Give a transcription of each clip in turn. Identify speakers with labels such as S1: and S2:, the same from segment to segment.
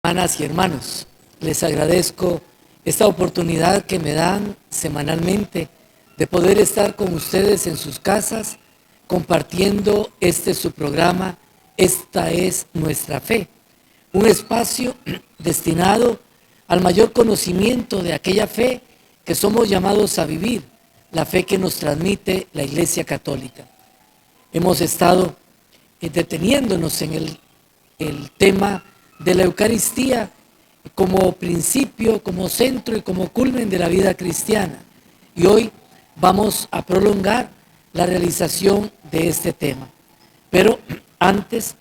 S1: Hermanas y hermanos, les agradezco esta oportunidad que me dan semanalmente de poder estar con ustedes en sus casas compartiendo su programa. Esta es nuestra fe, un espacio destinado al mayor conocimiento de aquella fe que somos llamados a vivir, la fe que nos transmite la Iglesia Católica. Hemos estado deteniéndonos en el tema de la Eucaristía como principio, como centro y como culmen de la vida cristiana. Y hoy vamos a prolongar la realización de este tema. Pero antes,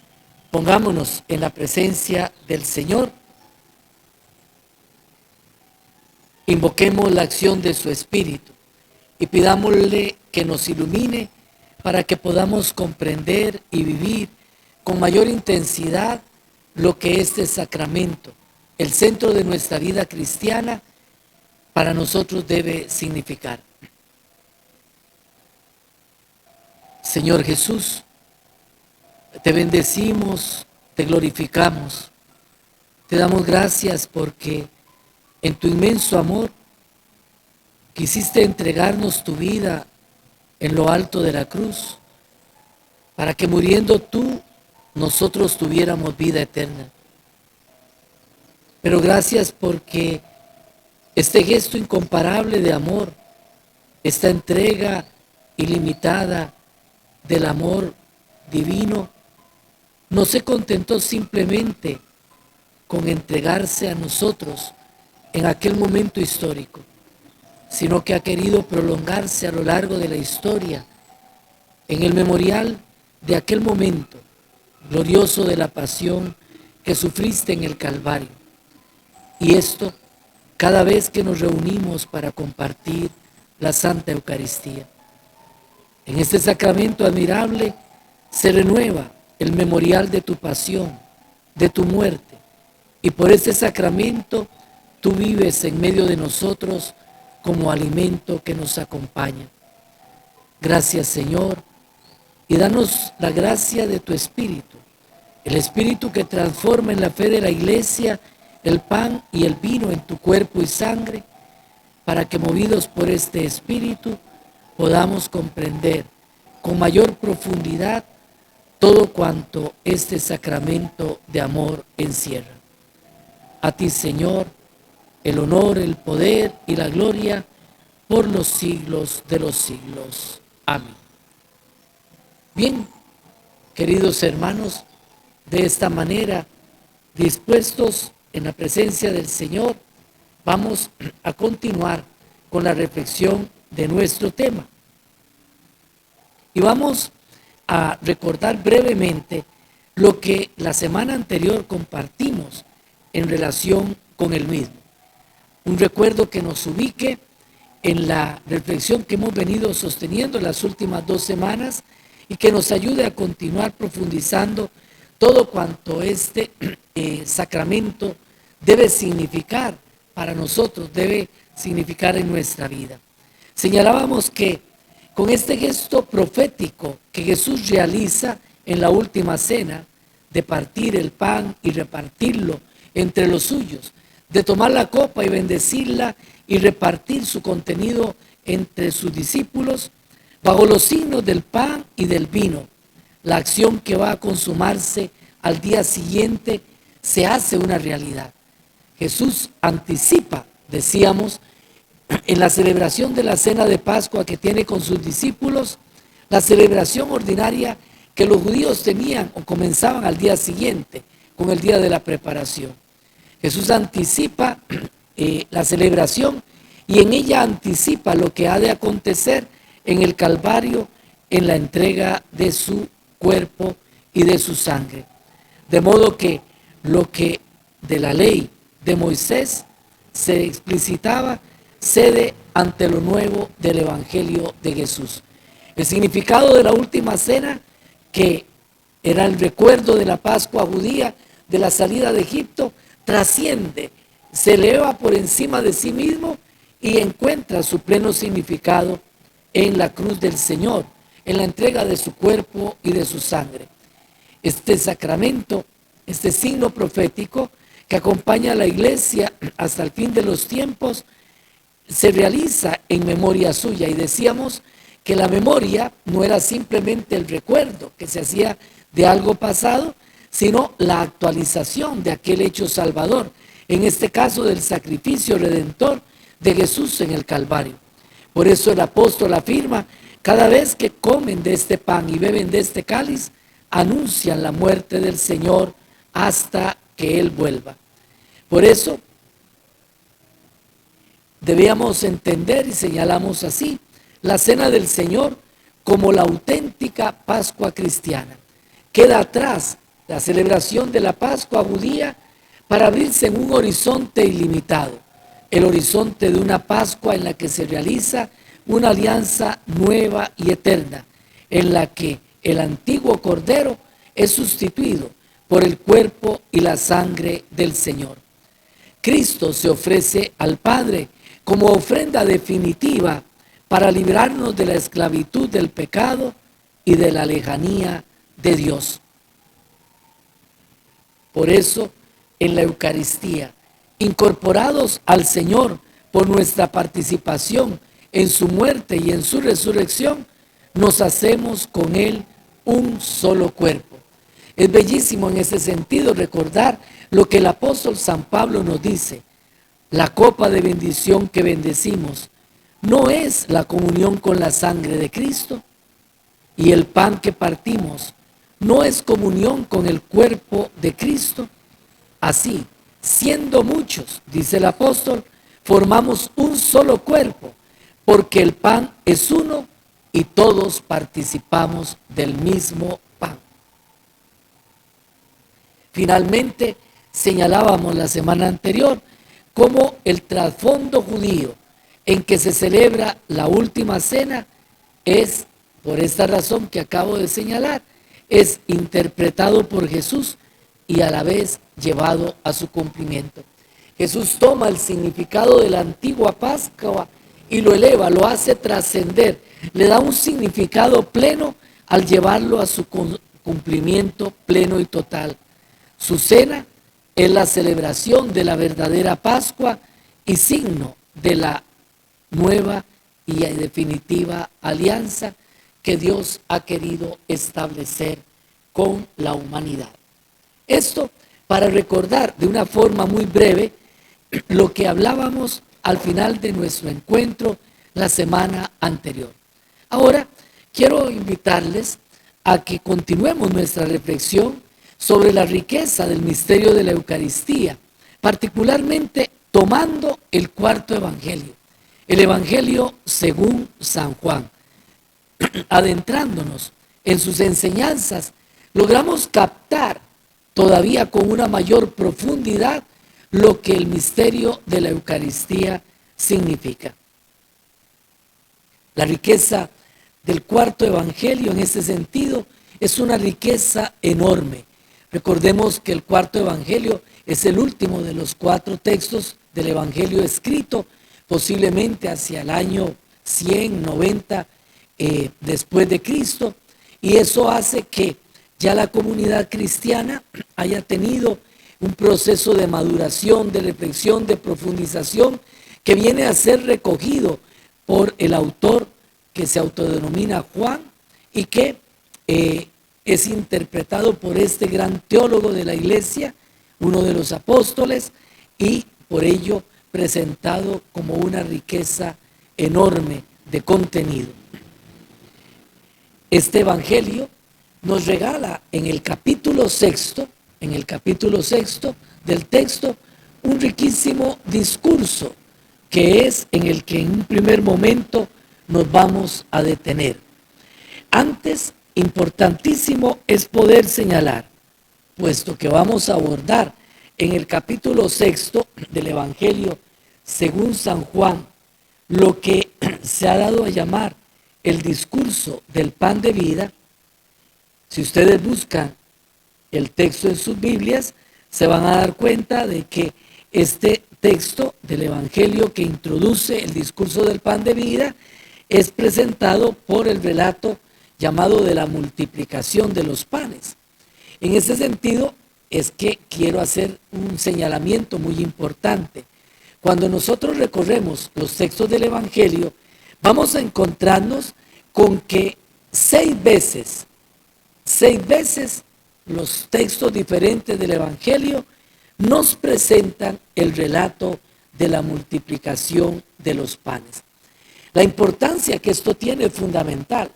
S1: pongámonos en la presencia del Señor. Invoquemos la acción de su Espíritu y pidámosle que nos ilumine para que podamos comprender y vivir con mayor intensidad lo que este sacramento, el centro de nuestra vida cristiana, para nosotros debe significar. Señor Jesús, te bendecimos, te glorificamos, te damos gracias porque en tu inmenso amor quisiste entregarnos tu vida en lo alto de la cruz, para que muriendo tú, nosotros tuviéramos vida eterna. Pero gracias porque este gesto incomparable de amor, esta entrega ilimitada del amor divino, no se contentó simplemente con entregarse a nosotros en aquel momento histórico, sino que ha querido prolongarse a lo largo de la historia, en el memorial de aquel momento glorioso de la pasión que sufriste en el Calvario. Y esto cada vez que nos reunimos para compartir la Santa Eucaristía. En este sacramento admirable se renueva el memorial de tu pasión, de tu muerte, y por este sacramento tú vives en medio de nosotros como alimento que nos acompaña. Gracias, Señor, y danos la gracia de tu Espíritu, el Espíritu que transforma en la fe de la Iglesia el pan y el vino en tu cuerpo y sangre, para que movidos por este Espíritu podamos comprender con mayor profundidad todo cuanto este sacramento de amor encierra. A ti, Señor, el honor, el poder y la gloria por los siglos de los siglos. Amén. Bien, queridos hermanos, de esta manera, dispuestos en la presencia del Señor, vamos a continuar con la reflexión de nuestro tema. Y vamos a recordar brevemente lo que la semana anterior compartimos en relación con el mismo. Un recuerdo que nos ubique en la reflexión que hemos venido sosteniendo las últimas 2 semanas y que nos ayude a continuar profundizando todo cuanto este sacramento debe significar para nosotros, debe significar en nuestra vida. Señalábamos que con este gesto profético que Jesús realiza en la última cena, de partir el pan y repartirlo entre los suyos, de tomar la copa y bendecirla y repartir su contenido entre sus discípulos, bajo los signos del pan y del vino, la acción que va a consumarse al día siguiente se hace una realidad. Jesús anticipa, decíamos, en la celebración de la cena de Pascua que tiene con sus discípulos, la celebración ordinaria que los judíos tenían o comenzaban al día siguiente, con el día de la preparación. Jesús anticipa la celebración y en ella anticipa lo que ha de acontecer en el Calvario, en la entrega de su cuerpo y de su sangre. De modo que lo que de la ley de Moisés se explicitaba cede ante lo nuevo del Evangelio de Jesús. El significado de la última cena, que era el recuerdo de la Pascua judía, de la salida de Egipto, trasciende, se eleva por encima de sí mismo y encuentra su pleno significado en la cruz del Señor, en la entrega de su cuerpo y de su sangre. Este sacramento, este signo profético que acompaña a la iglesia hasta el fin de los tiempos se realiza en memoria suya. Y decíamos que la memoria no era simplemente el recuerdo que se hacía de algo pasado, sino la actualización de aquel hecho salvador, en este caso del sacrificio redentor de Jesús en el Calvario. Por eso el apóstol afirma: cada vez que comen de este pan y beben de este cáliz, anuncian la muerte del Señor hasta que Él vuelva. Por eso debíamos entender, y señalamos así, la cena del Señor como la auténtica Pascua cristiana. Queda atrás la celebración de la Pascua judía para abrirse en un horizonte ilimitado, el horizonte de una Pascua en la que se realiza una alianza nueva y eterna, en la que el antiguo Cordero es sustituido por el cuerpo y la sangre del Señor. Cristo se ofrece al Padre como ofrenda definitiva para librarnos de la esclavitud del pecado y de la lejanía de Dios. Por eso, en la Eucaristía, incorporados al Señor por nuestra participación en su muerte y en su resurrección, nos hacemos con Él un solo cuerpo. Es bellísimo en ese sentido recordar lo que el apóstol San Pablo nos dice: la copa de bendición que bendecimos no es la comunión con la sangre de Cristo, y el pan que partimos no es comunión con el cuerpo de Cristo. Así, siendo muchos, dice el apóstol, formamos un solo cuerpo, porque el pan es uno y todos participamos del mismo pan. Finalmente, señalábamos la semana anterior cómo el trasfondo judío en que se celebra la última cena es, por esta razón que acabo de señalar, es interpretado por Jesús y a la vez llevado a su cumplimiento. Jesús toma el significado de la antigua Pascua y lo eleva, lo hace trascender, le da un significado pleno al llevarlo a su cumplimiento pleno y total. Su cena es la celebración de la verdadera Pascua y signo de la nueva y definitiva alianza que Dios ha querido establecer con la humanidad. Esto para recordar de una forma muy breve lo que hablábamos al final de nuestro encuentro la semana anterior. Ahora quiero invitarles a que continuemos nuestra reflexión sobre la riqueza del misterio de la Eucaristía, particularmente tomando el cuarto evangelio, el evangelio según San Juan. Adentrándonos en sus enseñanzas, logramos captar todavía con una mayor profundidad lo que el misterio de la Eucaristía significa. La riqueza del cuarto evangelio en ese sentido es una riqueza enorme. Recordemos que el cuarto evangelio es el último de los 4 textos del evangelio escrito, posiblemente hacia el año 100, 90 después de Cristo, y eso hace que ya la comunidad cristiana haya tenido un proceso de maduración, de reflexión, de profundización, que viene a ser recogido por el autor que se autodenomina Juan y que es interpretado por este gran teólogo de la iglesia, uno de los apóstoles, y por ello presentado como una riqueza enorme de contenido. Este evangelio nos regala en el capítulo sexto del texto, un riquísimo discurso que es en el que en un primer momento nos vamos a detener. Antes, importantísimo es poder señalar, puesto que vamos a abordar en el capítulo 6 del Evangelio según San Juan, lo que se ha dado a llamar el discurso del pan de vida. Si ustedes buscan el texto en sus Biblias, se van a dar cuenta de que este texto del Evangelio que introduce el discurso del pan de vida es presentado por el relato llamado de la multiplicación de los panes. En ese sentido, es que quiero hacer un señalamiento muy importante. Cuando nosotros recorremos los textos del Evangelio, vamos a encontrarnos con que 6 veces los textos diferentes del Evangelio nos presentan el relato de la multiplicación de los panes. La importancia que esto tiene es fundamental,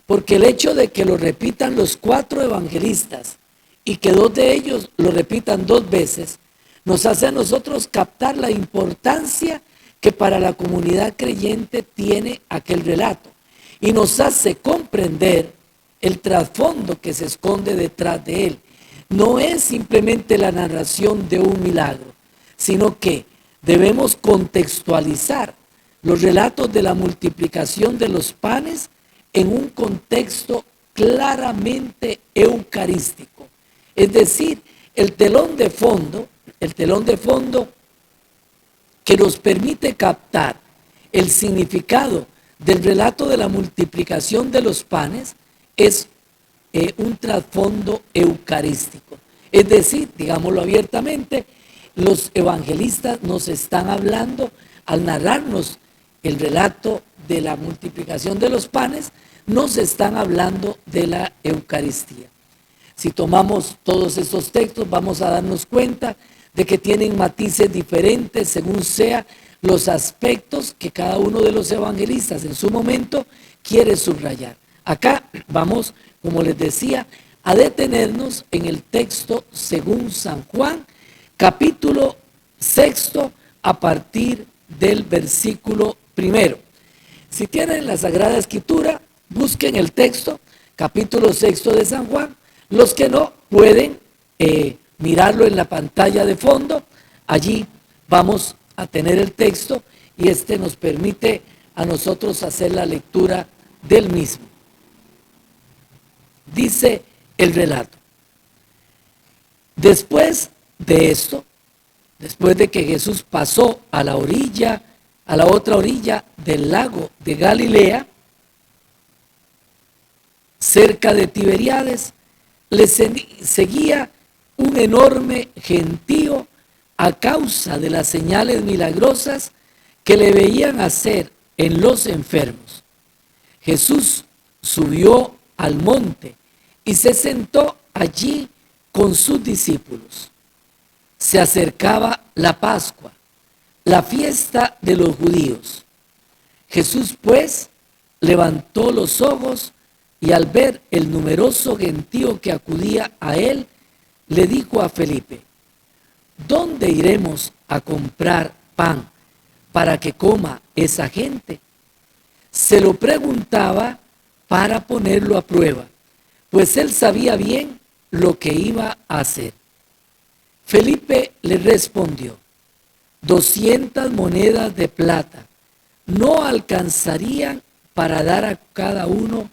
S1: porque el hecho de que lo repitan los 4 evangelistas y que 2 de ellos lo repitan 2 veces, nos hace a nosotros captar la importancia que para la comunidad creyente tiene aquel relato y nos hace comprender el trasfondo que se esconde detrás de él. No es simplemente la narración de un milagro, sino que debemos contextualizar los relatos de la multiplicación de los panes en un contexto claramente eucarístico. Es decir, el telón de fondo que nos permite captar el significado del relato de la multiplicación de los panes es un trasfondo eucarístico. Es decir, digámoslo abiertamente, los evangelistas nos están hablando, al narrarnos el relato de la multiplicación de los panes, nos están hablando de la Eucaristía. Si tomamos todos estos textos, vamos a darnos cuenta de que tienen matices diferentes según sea los aspectos que cada uno de los evangelistas en su momento quiere subrayar. Acá vamos, como les decía, a detenernos en el texto según San Juan, capítulo 6, a partir del versículo 1. Si tienen la Sagrada Escritura, busquen el texto, capítulo 6 de San Juan. Los que no pueden mirarlo en la pantalla de fondo, allí vamos a tener el texto y este nos permite a nosotros hacer la lectura del mismo. Dice el relato: después de esto, después de que Jesús pasó a la otra orilla del lago de Galilea, cerca de Tiberíades, le seguía un enorme gentío a causa de las señales milagrosas que le veían hacer en los enfermos. Jesús subió al monte y se sentó allí con sus discípulos. Se acercaba la Pascua, la fiesta de los judíos. Jesús, pues, levantó los ojos y al ver el numeroso gentío que acudía a él, le dijo a Felipe: ¿dónde iremos a comprar pan para que coma esa gente? Se lo preguntaba para ponerlo a prueba, pues él sabía bien lo que iba a hacer. Felipe le respondió: 200 monedas de plata no alcanzarían para dar a cada uno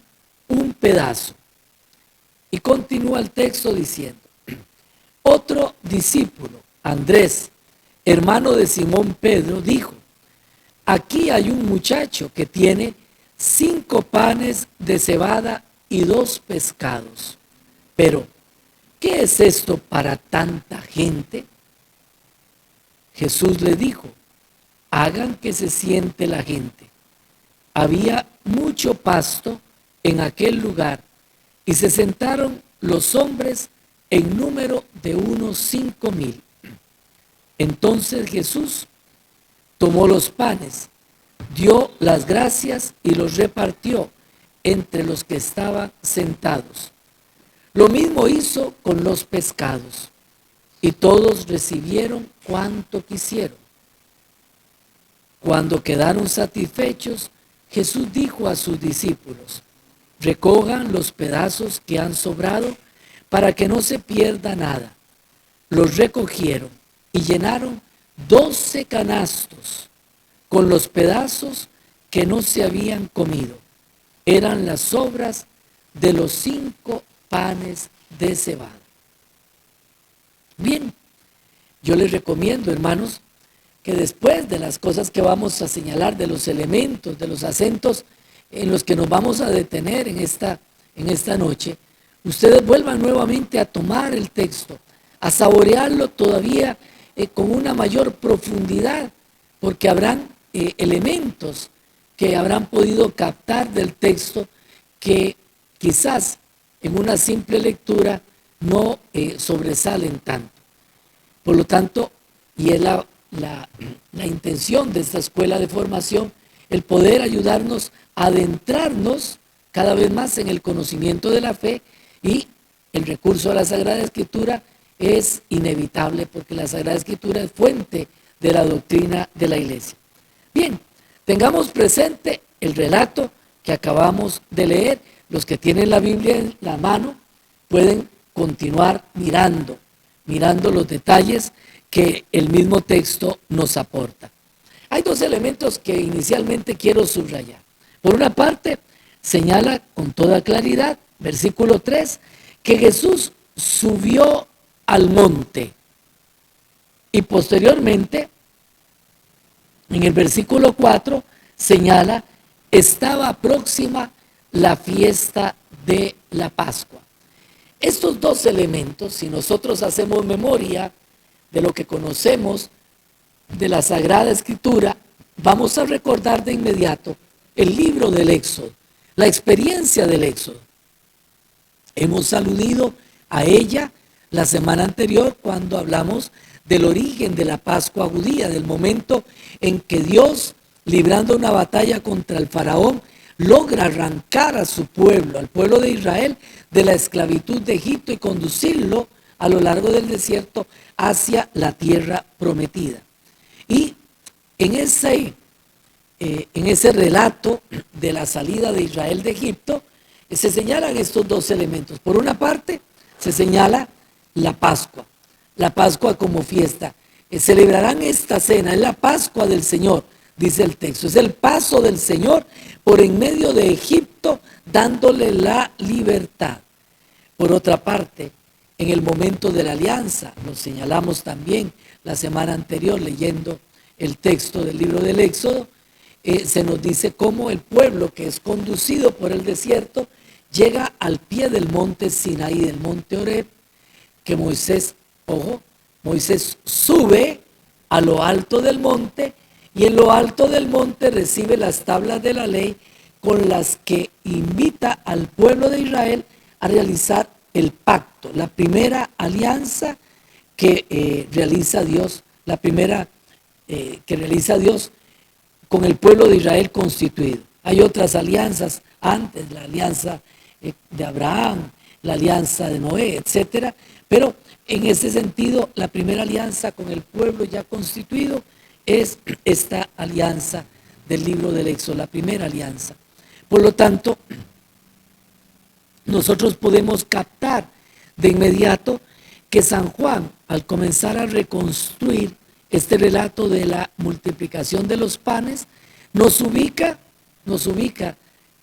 S1: un pedazo. Y continúa el texto diciendo: otro discípulo, Andrés, hermano de Simón Pedro, dijo: aquí hay un muchacho que tiene 5 panes de cebada y 2 pescados. Pero, ¿qué es esto para tanta gente? Jesús le dijo: hagan que se siente la gente. Había mucho pasto en aquel lugar y se sentaron los hombres en número de unos 5,000. Entonces Jesús tomó los panes, dio las gracias y los repartió entre los que estaban sentados. Lo mismo hizo con los pescados, y todos recibieron cuanto quisieron. Cuando quedaron satisfechos, Jesús dijo a sus discípulos: recojan los pedazos que han sobrado para que no se pierda nada. Los recogieron y llenaron 12 canastos con los pedazos que no se habían comido. Eran las sobras de los 5 panes de cebada. Bien, yo les recomiendo, hermanos, que después de las cosas que vamos a señalar, de los elementos, de los acentos en los que nos vamos a detener en esta noche, ustedes vuelvan nuevamente a tomar el texto, a saborearlo todavía con una mayor profundidad, porque habrán elementos que habrán podido captar del texto que quizás en una simple lectura no sobresalen tanto. Por lo tanto, y es la intención de esta escuela de formación, el poder ayudarnos a adentrarnos cada vez más en el conocimiento de la fe, y el recurso a la Sagrada Escritura es inevitable porque la Sagrada Escritura es fuente de la doctrina de la Iglesia. Bien, tengamos presente el relato que acabamos de leer. Los que tienen la Biblia en la mano pueden continuar mirando los detalles que el mismo texto nos aporta. Hay dos elementos que inicialmente quiero subrayar. Por una parte, señala con toda claridad, versículo 3, que Jesús subió al monte. Y posteriormente, en el versículo 4, señala, estaba próxima la fiesta de la Pascua. Estos dos elementos, si nosotros hacemos memoria de lo que conocemos de la Sagrada Escritura, vamos a recordar de inmediato el libro del Éxodo, la experiencia del Éxodo. Hemos aludido a ella la semana anterior cuando hablamos del origen de la Pascua judía, del momento en que Dios, librando una batalla contra el faraón, logra arrancar a su pueblo, al pueblo de Israel, de la esclavitud de Egipto y conducirlo a lo largo del desierto hacia la tierra prometida. Y en ese relato de la salida de Israel de Egipto, se señalan estos dos elementos. Por una parte, se señala la Pascua como fiesta. Celebrarán esta cena, es la Pascua del Señor, dice el texto. Es el paso del Señor por en medio de Egipto, dándole la libertad. Por otra parte, en el momento de la alianza, lo señalamos también la semana anterior leyendo el texto del libro del Éxodo, se nos dice cómo el pueblo que es conducido por el desierto llega al pie del monte Sinaí, del monte Horeb, que Moisés sube a lo alto del monte, y en lo alto del monte recibe las tablas de la ley con las que invita al pueblo de Israel a realizar el pacto, la primera alianza que realiza Dios, que realiza Dios con el pueblo de Israel constituido. Hay otras alianzas antes, la alianza de Abraham, la alianza de Noé, etcétera, pero en ese sentido, la primera alianza con el pueblo ya constituido es esta alianza del libro del Éxodo, la primera alianza. Por lo tanto, nosotros podemos captar de inmediato que San Juan, al comenzar a reconstruir este relato de la multiplicación de los panes, nos ubica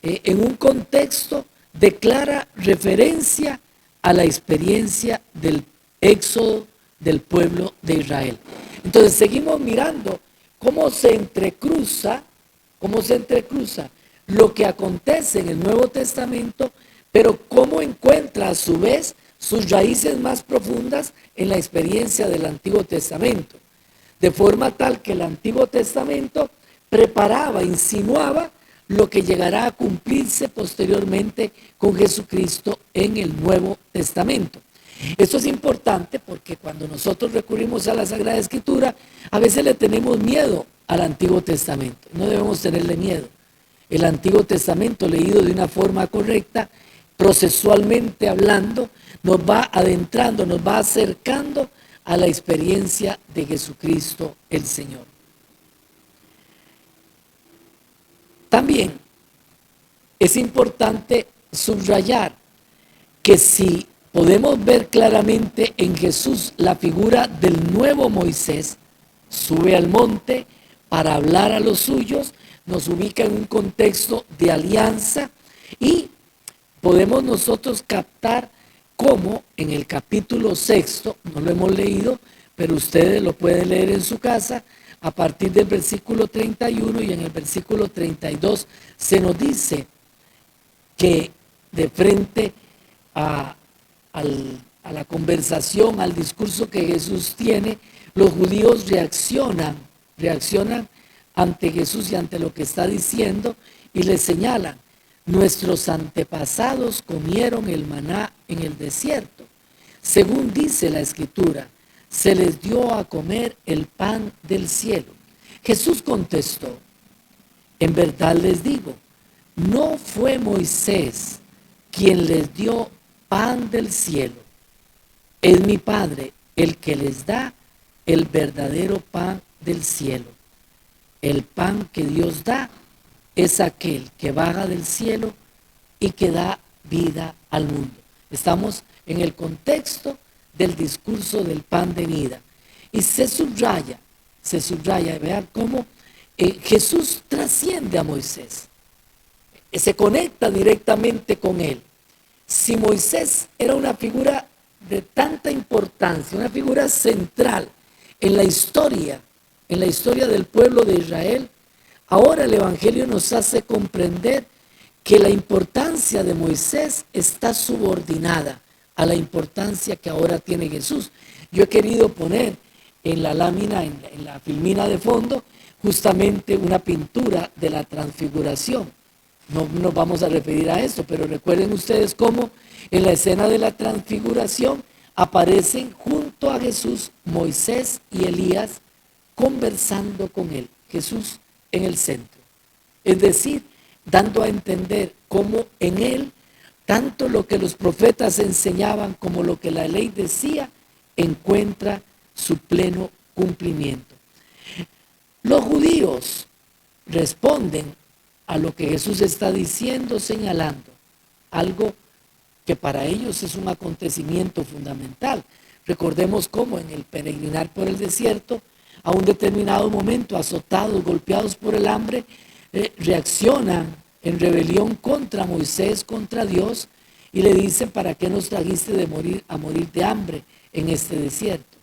S1: en un contexto de clara referencia a la experiencia del éxodo del pueblo de Israel. Entonces seguimos mirando cómo se entrecruza lo que acontece en el Nuevo Testamento, pero cómo encuentra a su vez sus raíces más profundas en la experiencia del Antiguo Testamento. De forma tal que el Antiguo Testamento preparaba, insinuaba lo que llegará a cumplirse posteriormente con Jesucristo en el Nuevo Testamento. Esto es importante porque cuando nosotros recurrimos a la Sagrada Escritura, a veces le tenemos miedo al Antiguo Testamento. No debemos tenerle miedo. El Antiguo Testamento, leído de una forma correcta, procesualmente hablando, nos va adentrando, nos va acercando a la experiencia de Jesucristo el Señor. También es importante subrayar que si podemos ver claramente en Jesús la figura del nuevo Moisés, sube al monte para hablar a los suyos, nos ubica en un contexto de alianza, y podemos nosotros captar cómo en el capítulo 6, no lo hemos leído, pero ustedes lo pueden leer en su casa, a partir del versículo 31 y en el versículo 32 se nos dice que de frente a a la conversación, al discurso que Jesús tiene, los judíos reaccionan ante Jesús y ante lo que está diciendo y le señalan: nuestros antepasados comieron el maná en el desierto. Según dice la Escritura, se les dio a comer el pan del cielo. Jesús contestó: en verdad les digo, no fue Moisés quien les dio pan del cielo. Es mi Padre el que les da el verdadero pan del cielo. El pan que Dios da es aquel que baja del cielo y que da vida al mundo. Estamos en el contexto del discurso del pan de vida. Y se subraya, vean cómo Jesús trasciende a Moisés. Se conecta directamente con él. Si Moisés era una figura de tanta importancia, una figura central en la historia del pueblo de Israel, ahora el Evangelio nos hace comprender que la importancia de Moisés está subordinada a la importancia que ahora tiene Jesús. Yo he querido poner en la lámina, en la filmina de fondo, justamente una pintura de la transfiguración. No nos vamos a referir a esto, pero recuerden ustedes cómo en la escena de la transfiguración aparecen junto a Jesús Moisés y Elías conversando con él, Jesús en el centro. Es decir, dando a entender cómo en él tanto lo que los profetas enseñaban como lo que la ley decía encuentra su pleno cumplimiento. Los judíos responden a lo que Jesús está diciendo, señalando algo que para ellos es un acontecimiento fundamental. Recordemos cómo en el peregrinar por el desierto, a un determinado momento, azotados, golpeados por el hambre, reaccionan en rebelión contra Moisés, contra Dios, y le dicen: ¿para qué nos trajiste a morir de hambre en este desierto?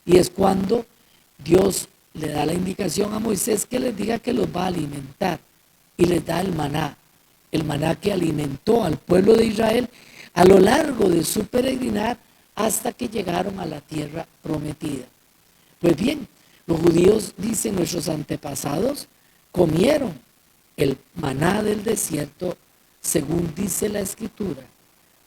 S1: Y es cuando Dios le da la indicación a Moisés que les diga que los va a alimentar, y les da el maná que alimentó al pueblo de Israel a lo largo de su peregrinar hasta que llegaron a la tierra prometida. Pues bien, los judíos dicen: nuestros antepasados comieron el maná del desierto, según dice la Escritura.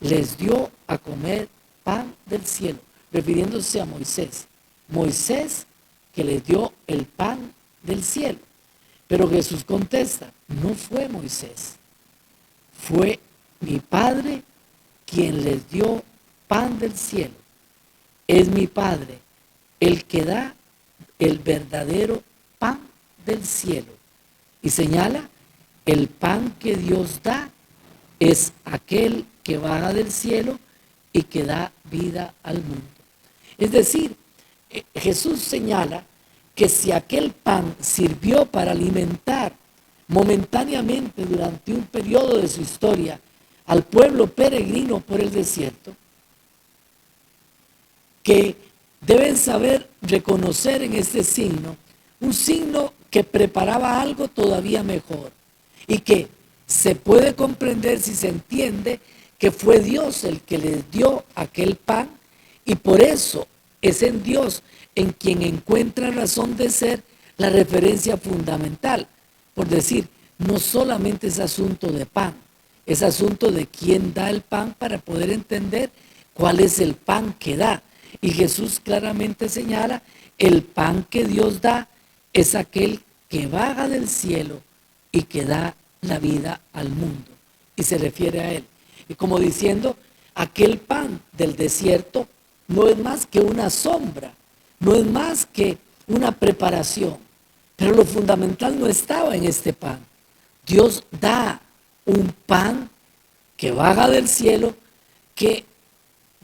S1: Les dio a comer pan del cielo, refiriéndose a Moisés. Moisés que les dio el pan del cielo. Pero Jesús contesta: no fue Moisés, fue mi Padre quien les dio pan del cielo. Es mi Padre el que da el verdadero pan del cielo. Y señala: el pan que Dios da es aquel que baja del cielo y que da vida al mundo. Es decir, Jesús señala que si aquel pan sirvió para alimentar momentáneamente durante un periodo de su historia al pueblo peregrino por el desierto, que deben saber reconocer en este signo un signo que preparaba algo todavía mejor, y que se puede comprender si se entiende que fue Dios el que les dio aquel pan, y por eso es en Dios en quien encuentra razón de ser la referencia fundamental. Por decir, no solamente es asunto de pan, es asunto de quién da el pan para poder entender cuál es el pan que da. Y Jesús claramente señala: el pan que Dios da es aquel que baja del cielo y que da la vida al mundo. Y se refiere a él. Y como diciendo, aquel pan del desierto no es más que una sombra, no es más que una preparación. Pero lo fundamental no estaba en este pan. Dios da un pan que baja del cielo, que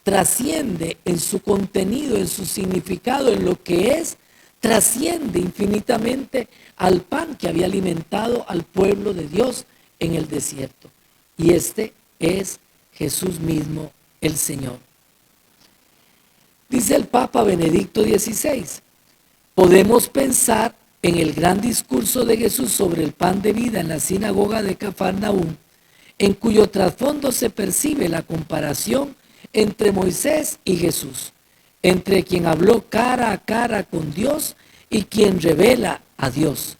S1: trasciende en su contenido, en su significado, en lo que es, trasciende infinitamente al pan que había alimentado al pueblo de Dios en el desierto. Y este es Jesús mismo, el Señor. Dice el Papa Benedicto XVI: podemos pensar en el gran discurso de Jesús sobre el pan de vida en la sinagoga de Cafarnaúm, en cuyo trasfondo se percibe la comparación entre Moisés y Jesús, entre quien habló cara a cara con Dios y quien revela a Dios.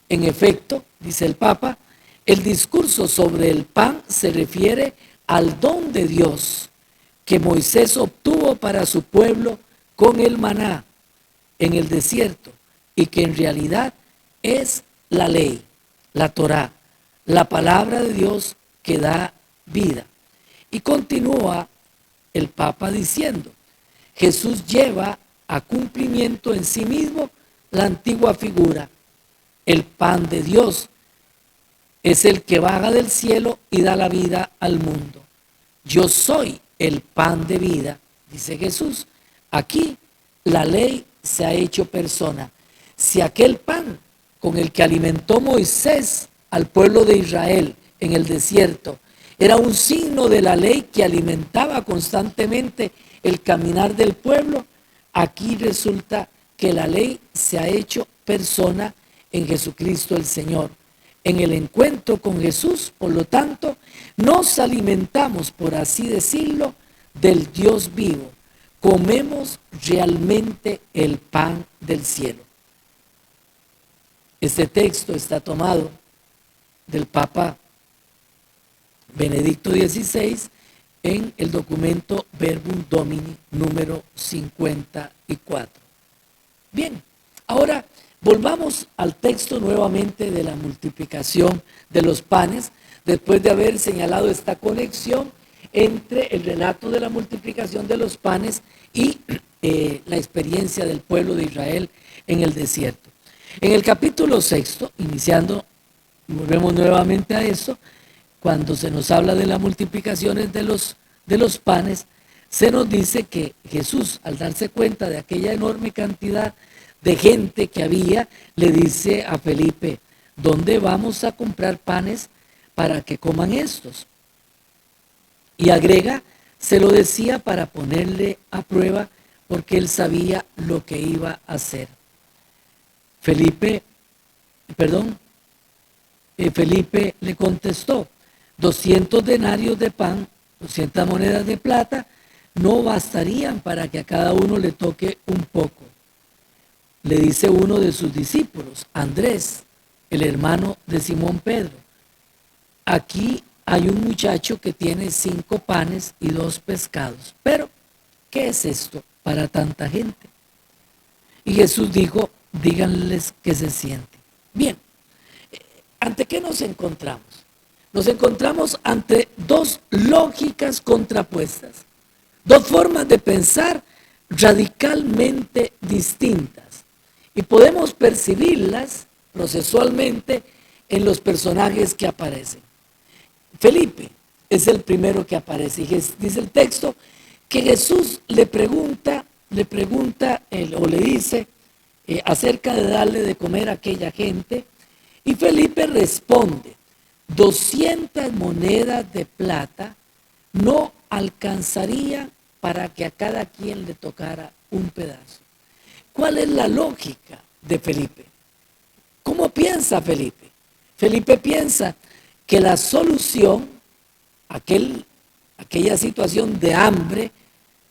S1: En efecto, dice el Papa, el discurso sobre el pan se refiere al don de Dios que Moisés obtuvo para su pueblo con el maná en el desierto y que en realidad es la ley, la Torá, la palabra de Dios que da vida. Y continúa el Papa diciendo, Jesús lleva a cumplimiento en sí mismo la antigua figura. El pan de Dios es el que baja del cielo y da la vida al mundo. Yo soy el pan de vida, dice Jesús. Aquí la ley se ha hecho persona. Si aquel pan con el que alimentó Moisés al pueblo de Israel en el desierto era un signo de la ley que alimentaba constantemente el caminar del pueblo, aquí resulta que la ley se ha hecho persona en Jesucristo el Señor. En el encuentro con Jesús, por lo tanto, nos alimentamos, por así decirlo, del Dios vivo. Comemos realmente el pan del cielo. Este texto está tomado del Papa Benedicto XVI en el documento Verbum Domini número 54. Bien, ahora volvamos al texto nuevamente de la multiplicación de los panes, después de haber señalado esta conexión entre el relato de la multiplicación de los panes y la experiencia del pueblo de Israel en el desierto. En el capítulo 6, iniciando, volvemos nuevamente a eso, cuando se nos habla de las multiplicaciones de los panes, se nos dice que Jesús, al darse cuenta de aquella enorme cantidad de gente que había, le dice a Felipe, ¿dónde vamos a comprar panes para que coman estos? Y agrega, se lo decía para ponerle a prueba porque él sabía lo que iba a hacer. Felipe le contestó, 200 denarios de pan, 200 monedas de plata, no bastarían para que a cada uno le toque un poco. Le dice uno de sus discípulos, Andrés, el hermano de Simón Pedro, aquí hay un muchacho que tiene 5 panes y 2 pescados, pero ¿qué es esto para tanta gente? Y Jesús dijo, díganles que se sienten. Bien, ¿ante qué nos encontramos? Nos encontramos ante dos lógicas contrapuestas, dos formas de pensar radicalmente distintas. Y podemos percibirlas procesualmente en los personajes que aparecen. Felipe es el primero que aparece. Y dice el texto que Jesús le pregunta o le dice acerca de darle de comer a aquella gente. Y Felipe responde, 200 monedas de plata no alcanzaría para que a cada quien le tocara un pedazo. ¿Cuál es la lógica de Felipe? ¿Cómo piensa Felipe? Felipe piensa que la solución, aquella situación de hambre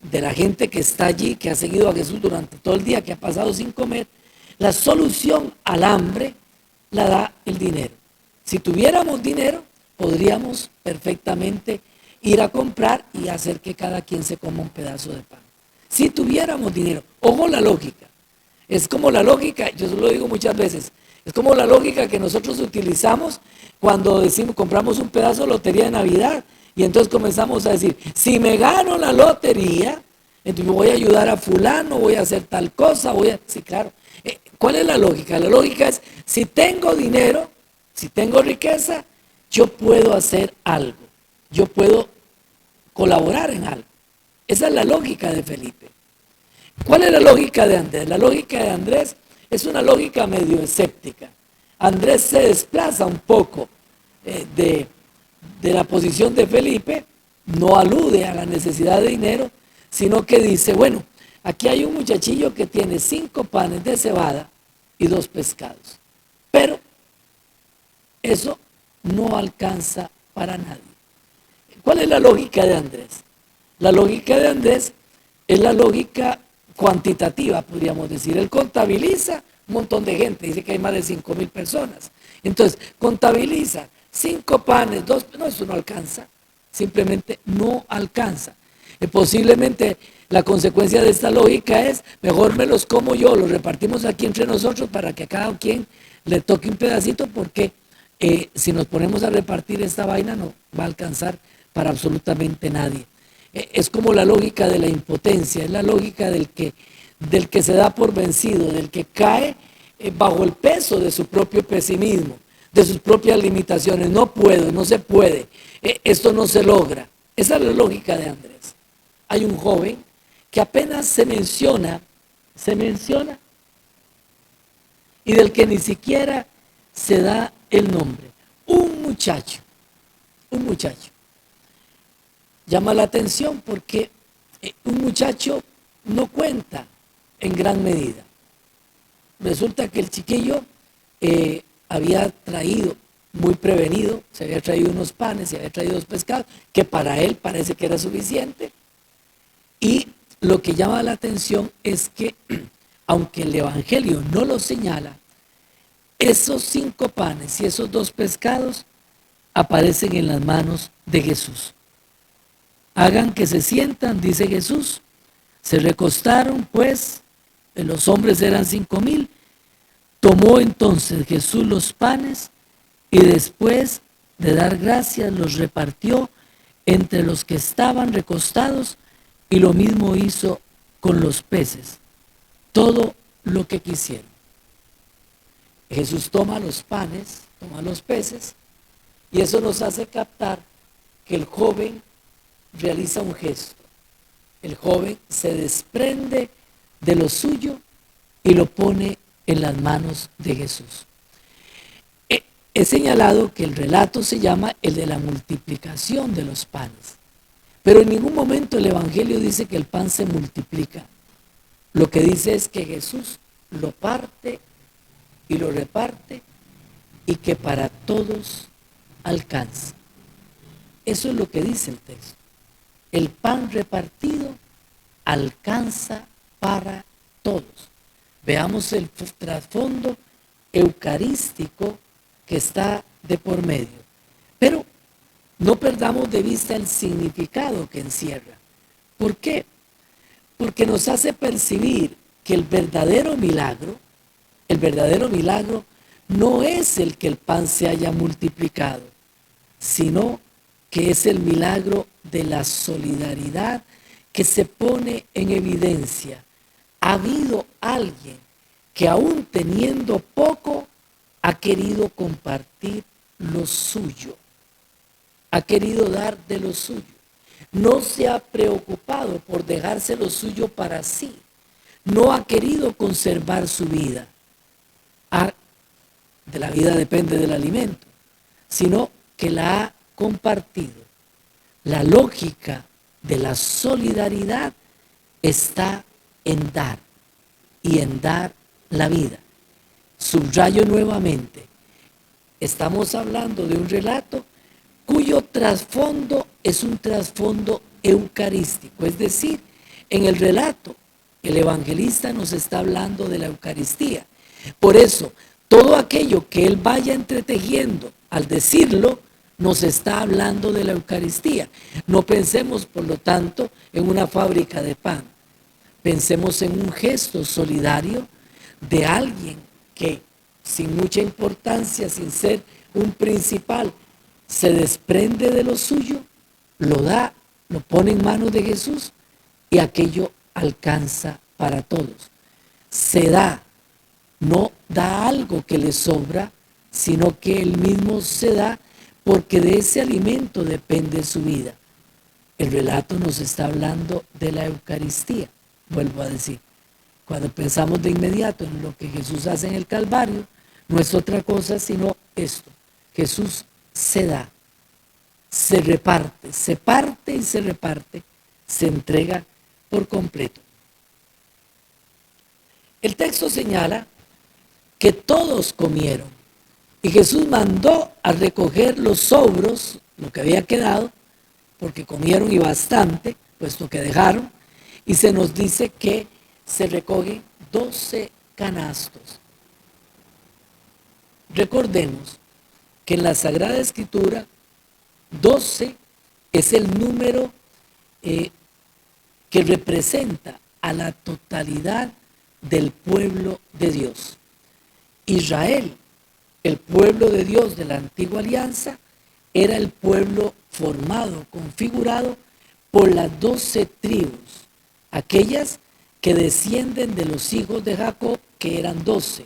S1: de la gente que está allí, que ha seguido a Jesús durante todo el día, que ha pasado sin comer, la solución al hambre la da el dinero. Si tuviéramos dinero, podríamos perfectamente ir a comprar y hacer que cada quien se coma un pedazo de pan. Si tuviéramos dinero, ojo la lógica. Es como la lógica, yo lo digo muchas veces, es como la lógica que nosotros utilizamos cuando decimos, compramos un pedazo de lotería de Navidad y entonces comenzamos a decir, si me gano la lotería, entonces voy a ayudar a fulano, voy a hacer tal cosa, sí, claro. ¿Cuál es la lógica? La lógica es, si tengo dinero, si tengo riqueza, yo puedo hacer algo, yo puedo colaborar en algo. Esa es la lógica de Felipe. ¿Cuál es la lógica de Andrés? La lógica de Andrés es una lógica medio escéptica. Andrés se desplaza un poco de la posición de Felipe, no alude a la necesidad de dinero, sino que dice, bueno, aquí hay un muchachillo que tiene 5 panes de cebada y 2 pescados, pero eso no alcanza para nadie. ¿Cuál es la lógica de Andrés? La lógica de Andrés es la lógica cuantitativa, podríamos decir. Él contabiliza un montón de gente, dice que hay más de 5,000 personas. Entonces, contabiliza 5 panes, 2, no, eso no alcanza, simplemente no alcanza. Posiblemente la consecuencia de esta lógica es, mejor me los como yo, los repartimos aquí entre nosotros para que a cada quien le toque un pedacito, porque si nos ponemos a repartir esta vaina no va a alcanzar para absolutamente nadie. Es como la lógica de la impotencia, es la lógica del que se da por vencido, del que cae bajo el peso de su propio pesimismo, de sus propias limitaciones. No puedo, no se puede, esto no se logra. Esa es la lógica de Andrés. Hay un joven que apenas se menciona, y del que ni siquiera se da el nombre. Un muchacho. Llama la atención porque un muchacho no cuenta en gran medida. Resulta que el chiquillo había traído, muy prevenido, se había traído unos panes, se había traído 2 pescados, que para él parece que era suficiente. Y lo que llama la atención es que, aunque el Evangelio no lo señala, esos 5 panes y esos 2 pescados aparecen en las manos de Jesús. Hagan que se sientan, dice Jesús. Se recostaron, pues, los hombres eran 5,000. Tomó entonces Jesús los panes y después de dar gracias los repartió entre los que estaban recostados, y lo mismo hizo con los peces, todo lo que quisieron. Jesús toma los panes, toma los peces, y eso nos hace captar que el joven realiza un gesto. El joven se desprende de lo suyo y lo pone en las manos de Jesús. He señalado que el relato se llama el de la multiplicación de los panes, pero en ningún momento el Evangelio dice que el pan se multiplica. Lo que dice es que Jesús lo parte y lo reparte y que para todos alcanza. Eso es lo que dice el texto. El pan repartido alcanza para todos. Veamos el trasfondo eucarístico que está de por medio. Pero no perdamos de vista el significado que encierra. ¿Por qué? Porque nos hace percibir que el verdadero milagro no es el que el pan se haya multiplicado, sino que es el milagro de la solidaridad que se pone en evidencia. Ha habido alguien que, aún teniendo poco, ha querido compartir lo suyo, ha querido dar de lo suyo. No se ha preocupado por dejarse lo suyo para sí, no ha querido conservar su vida. De la vida depende del alimento, sino que la ha compartido. La lógica de la solidaridad está en dar, y en dar la vida. Subrayo nuevamente, estamos hablando de un relato cuyo trasfondo es un trasfondo eucarístico, es decir, en el relato el evangelista nos está hablando de la Eucaristía. Por eso, todo aquello que él vaya entretejiendo al decirlo, nos está hablando de la Eucaristía. No pensemos, por lo tanto, en una fábrica de pan. Pensemos en un gesto solidario de alguien que, sin mucha importancia, sin ser un principal, se desprende de lo suyo, lo da, lo pone en manos de Jesús, y aquello alcanza para todos. Se da, no da algo que le sobra, sino que él mismo se da, porque de ese alimento depende su vida. El relato nos está hablando de la Eucaristía, vuelvo a decir. Cuando pensamos de inmediato en lo que Jesús hace en el Calvario, no es otra cosa sino esto. Jesús se da, se reparte, se parte y se reparte, se entrega por completo. El texto señala que todos comieron, y Jesús mandó a recoger los sobros, lo que había quedado, porque comieron y bastante, puesto que dejaron, y se nos dice que se recogen 12 canastos. Recordemos que en la Sagrada Escritura 12 es el número que representa a la totalidad del pueblo de Dios. Israel, el pueblo de Dios de la antigua alianza, era el pueblo formado, configurado por las 12 tribus, aquellas que descienden de los hijos de Jacob, que eran 12,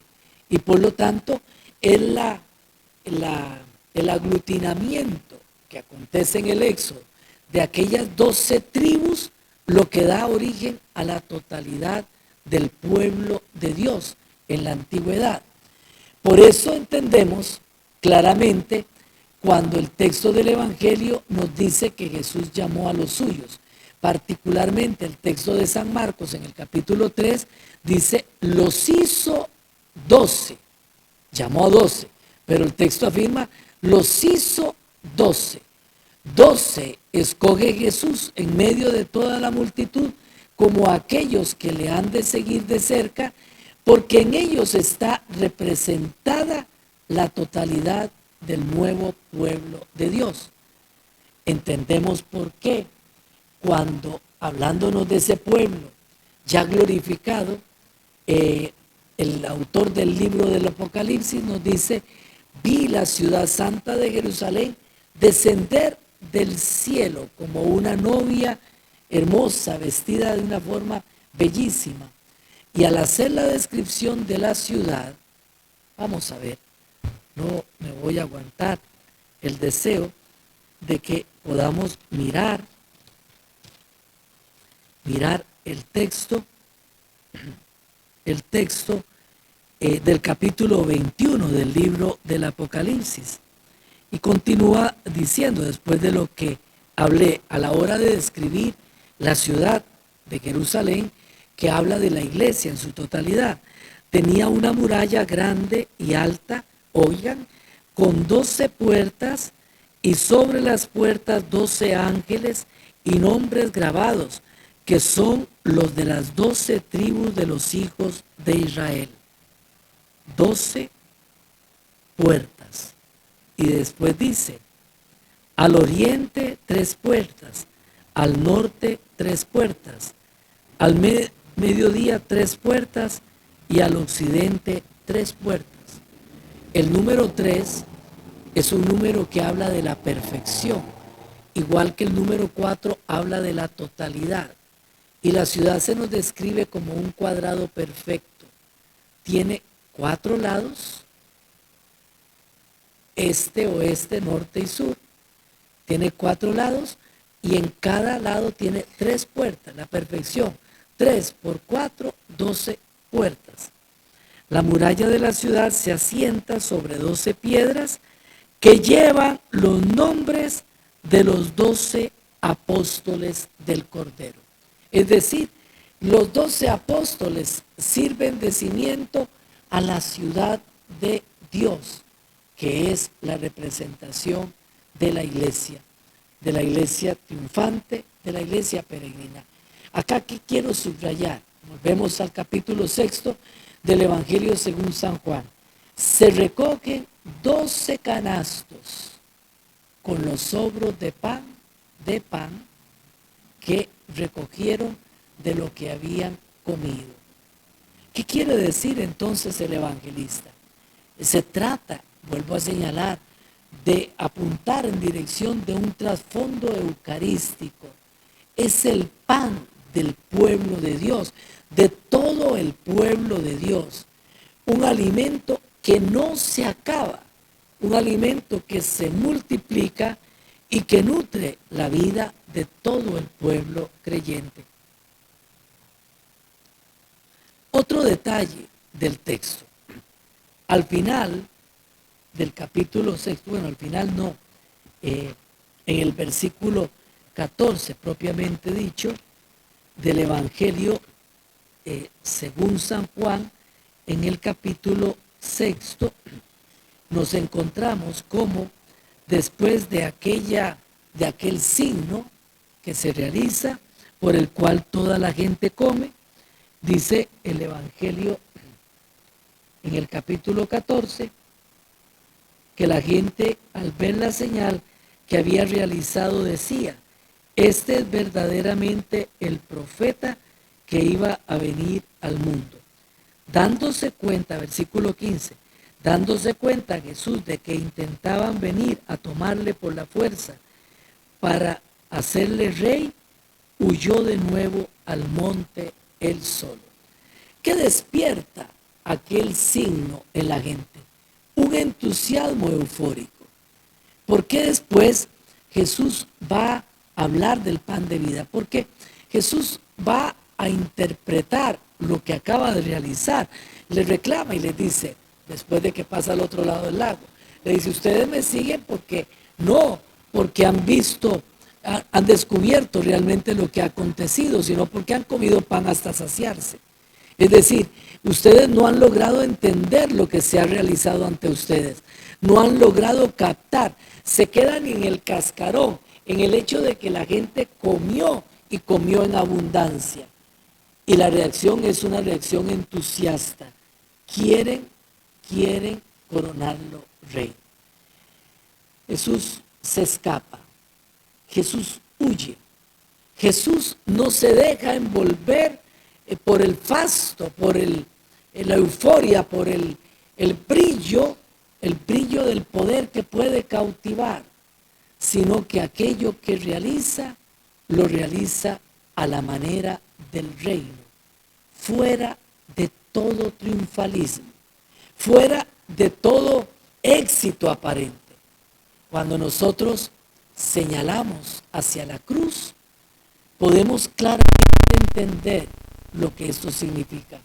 S1: y por lo tanto es el aglutinamiento que acontece en el Éxodo de aquellas 12 tribus lo que da origen a la totalidad del pueblo de Dios en la antigüedad. Por eso entendemos claramente cuando el texto del Evangelio nos dice que Jesús llamó a los suyos. Particularmente el texto de San Marcos en el capítulo 3 dice, los hizo 12, llamó a 12, pero el texto afirma, los hizo 12. 12 escoge Jesús en medio de toda la multitud como aquellos que le han de seguir de cerca, porque en ellos está representada la totalidad del nuevo pueblo de Dios. Entendemos por qué cuando, hablándonos de ese pueblo ya glorificado, el autor del libro del Apocalipsis nos dice, vi la ciudad santa de Jerusalén descender del cielo como una novia hermosa, vestida de una forma bellísima. Y al hacer la descripción de la ciudad, vamos a ver, no me voy a aguantar el deseo de que podamos mirar el texto del capítulo 21 del libro del Apocalipsis. Y continúa diciendo, después de lo que hablé a la hora de describir la ciudad de Jerusalén, que habla de la iglesia en su totalidad. Tenía una muralla grande y alta, oigan, con 12 puertas, y sobre las puertas 12 ángeles y nombres grabados, que son los de las 12 tribus de los hijos de Israel. 12 puertas. Y después dice, al oriente 3 puertas, al norte 3 puertas, al mediodía 3 puertas y al occidente 3 puertas. El número 3 es un número que habla de la perfección, igual que el número 4 habla de la totalidad. Y la ciudad se nos describe como un cuadrado perfecto. Tiene 4 lados, este, oeste, norte y sur. Tiene 4 lados y en cada lado tiene 3 puertas, la perfección. 3 por 4, 12 puertas. La muralla de la ciudad se asienta sobre 12 piedras que llevan los nombres de los 12 apóstoles del Cordero. Es decir, los 12 apóstoles sirven de cimiento a la ciudad de Dios, que es la representación de la iglesia triunfante, de la iglesia peregrina. Acá que quiero subrayar, volvemos al capítulo 6 del Evangelio según San Juan. Se recogen 12 canastos con los sobros de pan que recogieron de lo que habían comido. ¿Qué quiere decir entonces el evangelista? Se trata, vuelvo a señalar, de apuntar en dirección de un trasfondo eucarístico. Es el pan del pueblo de Dios, de todo el pueblo de Dios. Un alimento que no se acaba, un alimento que se multiplica y que nutre la vida de todo el pueblo creyente. Otro detalle del texto. Al final del capítulo 6, bueno, al final no, en el versículo 14 propiamente dicho, del Evangelio según San Juan, en el capítulo 6, nos encontramos como después de aquel signo que se realiza, por el cual toda la gente come. Dice el Evangelio en el capítulo 14 que la gente, al ver la señal que había realizado, decía: este es verdaderamente el profeta que iba a venir al mundo. Dándose cuenta, versículo 15, dándose cuenta Jesús de que intentaban venir a tomarle por la fuerza para hacerle rey, huyó de nuevo al monte él solo. ¿Qué despierta aquel signo en la gente? Un entusiasmo eufórico. ¿Por qué después Jesús va a hablar del pan de vida? Porque Jesús va a interpretar lo que acaba de realizar. Le reclama y le dice, después de que pasa al otro lado del lago, le dice: ustedes me siguen porque han visto, han descubierto realmente lo que ha acontecido, sino porque han comido pan hasta saciarse. Es decir, ustedes no han logrado entender lo que se ha realizado ante ustedes, no han logrado captar, se quedan en el cascarón, en el hecho de que la gente comió y comió en abundancia. Y la reacción es una reacción entusiasta. Quieren coronarlo rey. Jesús se escapa, Jesús huye, Jesús no se deja envolver por el fasto, por la euforia, por el brillo del poder que puede cautivar, sino que aquello que realiza, lo realiza a la manera del reino, fuera de todo triunfalismo, fuera de todo éxito aparente. Cuando nosotros señalamos hacia la cruz, podemos claramente entender lo que esto significa.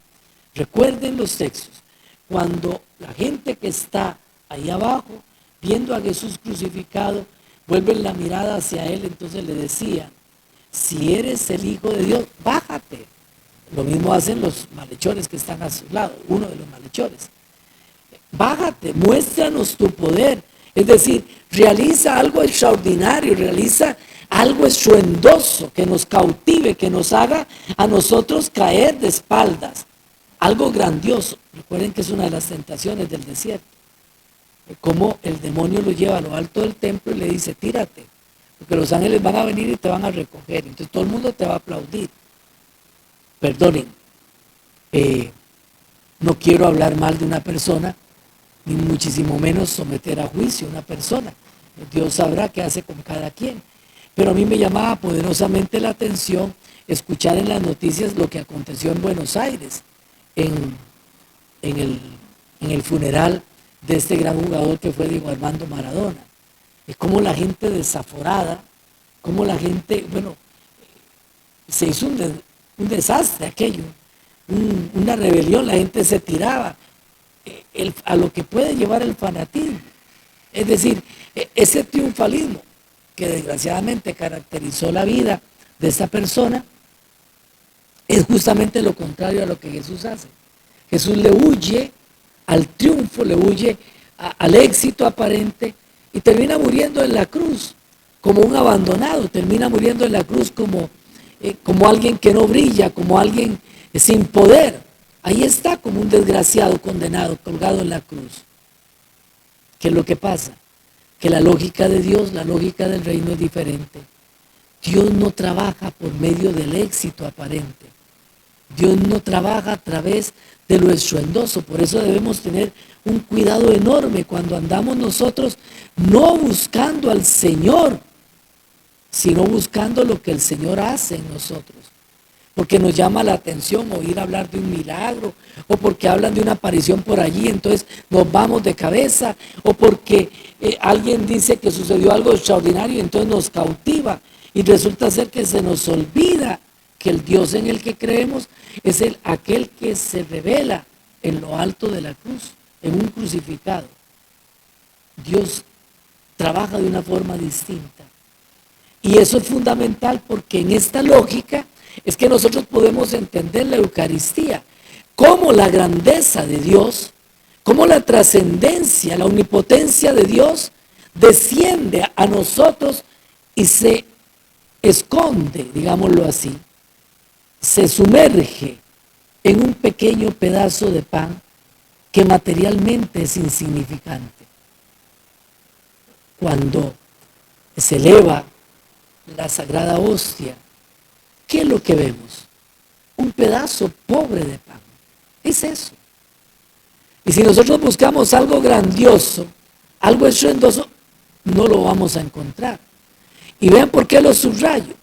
S1: Recuerden los textos. Cuando la gente que está ahí abajo, viendo a Jesús crucificado, vuelven la mirada hacia él, entonces le decían: si eres el Hijo de Dios, bájate. Lo mismo hacen los malhechores que están a su lado, uno de los malhechores. Bájate, muéstranos tu poder. Es decir, realiza algo extraordinario, realiza algo estruendoso que nos cautive, que nos haga a nosotros caer de espaldas. Algo grandioso. Recuerden que es una de las tentaciones del desierto. Como el demonio lo lleva a lo alto del templo y le dice: tírate, porque los ángeles van a venir y te van a recoger. Entonces todo el mundo te va a aplaudir. Perdonen, no quiero hablar mal de una persona, ni muchísimo menos someter a juicio a una persona. Dios sabrá qué hace con cada quien. Pero a mí me llamaba poderosamente la atención escuchar en las noticias lo que aconteció en Buenos Aires, en el funeral de este gran jugador que fue Diego Armando Maradona. Es como la gente desaforada, como la gente, se hizo un desastre aquello, una rebelión, la gente se tiraba a lo que puede llevar el fanatismo. Es decir, ese triunfalismo que desgraciadamente caracterizó la vida de esta persona es justamente lo contrario a lo que Jesús hace. Jesús le huye al triunfo, le huye al éxito aparente y termina muriendo en la cruz como un abandonado, termina muriendo en la cruz como alguien que no brilla, como alguien sin poder. Ahí está como un desgraciado condenado, colgado en la cruz. ¿Qué es lo que pasa? Que la lógica de Dios, la lógica del reino es diferente. Dios no trabaja por medio del éxito aparente. Dios no trabaja a través de lo estruendoso. Por eso debemos tener un cuidado enorme cuando andamos nosotros no buscando al Señor, sino buscando lo que el Señor hace en nosotros. Porque nos llama la atención oír hablar de un milagro, o porque hablan de una aparición por allí, entonces nos vamos de cabeza, o porque alguien dice que sucedió algo extraordinario y entonces nos cautiva, y resulta ser que se nos olvida que el Dios en el que creemos es aquel que se revela en lo alto de la cruz, en un crucificado. Dios trabaja de una forma distinta. Y eso es fundamental porque en esta lógica es que nosotros podemos entender la Eucaristía, cómo la grandeza de Dios, cómo la trascendencia, la omnipotencia de Dios desciende a nosotros y se esconde, digámoslo así, se sumerge en un pequeño pedazo de pan que materialmente es insignificante. Cuando se eleva la sagrada hostia, ¿qué es lo que vemos? Un pedazo pobre de pan. Es eso. Y si nosotros buscamos algo grandioso, algo estruendoso, no lo vamos a encontrar. Y vean por qué lo subrayo.